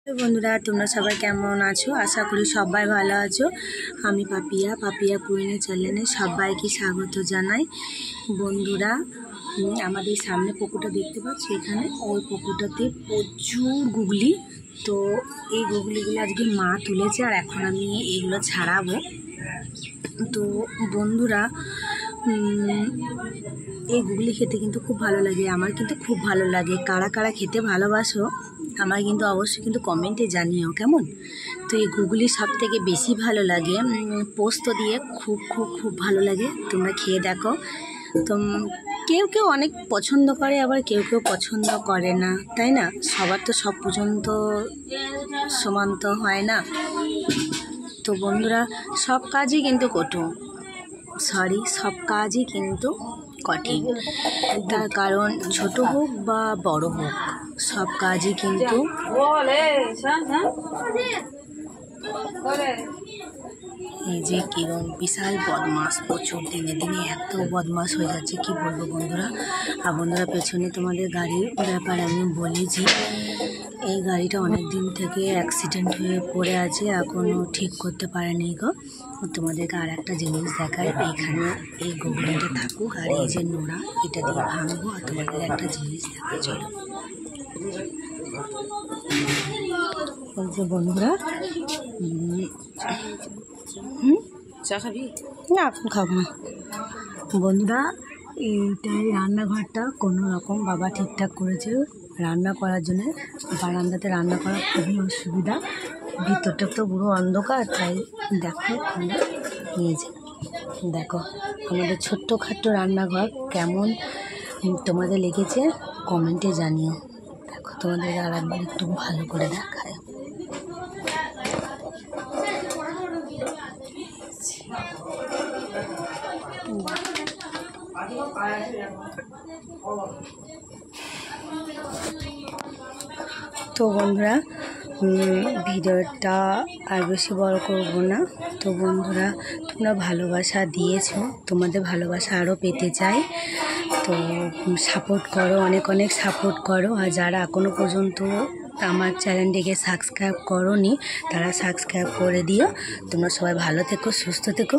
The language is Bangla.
বন্ধুরা তোমরা সবাই কেমন আছো? আশা করি সবাই ভালো আছো। আমি পাপিয়া কুইনের চ্যানেলে সবাইকে স্বাগত জানাই। বন্ধুরা আমাদের সামনে পুকুরটা দেখতে পাচ্ছি, এখানে ওই পুকুরটাতে প্রচুর গুগলি। তো এই গুগলিগুলো আজকে মা তুলেছে আর এখন আমি এগুলো ছাড়াবো। তো বন্ধুরা এই গুগলি খেতে কিন্তু খুব ভালো লাগে, আমার কিন্তু খুব ভালো লাগে। কারা কারা খেতে ভালোবাসো আমার কিন্তু অবশ্যই কিন্তু কমেন্টে জানিও কেমন। তো এই গুগলি সব থেকে বেশি ভালো লাগে পোস্ত দিয়ে, খুব খুব খুব ভালো লাগে। তোমরা খেয়ে দেখো। তো কেউ কেউ অনেক পছন্দ করে, আবার কেউ কেউ পছন্দ করে না, তাই না? সবার তো সব পর্যন্ত সমান তো হয় না। তো বন্ধুরা সব কাজই কিন্তু সব কাজই কিন্তু কঠিন। তার কারণ ছোট হোক বা বড় হোক, সব কাজই কিন্তু এই যে কিরণ বিশাল বদমাস, প্রচুর দিনে দিনে এত বদমাস হয়ে যাচ্ছে কি বলবো বন্ধুরা। আর বন্ধুরা পেছনে তোমাদের গাড়ির ব্যাপার আমি বলেছি, এই গাড়িটা অনেক দিন থেকে অ্যাক্সিডেন্ট হয়ে পড়ে আছে, এখনও ঠিক করতে পারেনি গো। তোমাদেরকে আর একটা জিনিস দেখায়, এইখানে এই গুগলিটা থাকুক আর এই যে নোড়া, এটা দিয়ে ভাঙবো আর তোমাদের একটা জিনিস দেখা। চলো এই যে বন্ধুরা চা খাবি না? এখন খাবো না বন্ধুরা। এইটাই রান্নাঘরটা কোনো রকম বাবা ঠিকঠাক করেছে রান্না করার জন্য। বারান্দাতে রান্না করা খুবই অসুবিধা, ভিতরটা তো পুরো অন্ধকার। তাই দেখো এই যে দেখো আমাদের ছোট্টখাট্টো রান্নাঘর কেমন তোমাদের লেগেছে কমেন্টে জানিও। দেখো তোমাদের আর একবার একটু ভালো করে দেখায়। তো বন্ধুরা ভিডিওটা আর বেশি বড় করবো না। তো বন্ধুরা তোমরা ভালোবাসা দিয়েছো, তোমাদের ভালোবাসা আরও পেতে চাই। তো সাপোর্ট করো, অনেক অনেক সাপোর্ট করো। আর যারা এখনও পর্যন্ত আমার চ্যানেলটিকে সাবস্ক্রাইব করোনি তারা সাবস্ক্রাইব করে দিও। তোমরা সবাই ভালো থেকো, সুস্থ থেকো।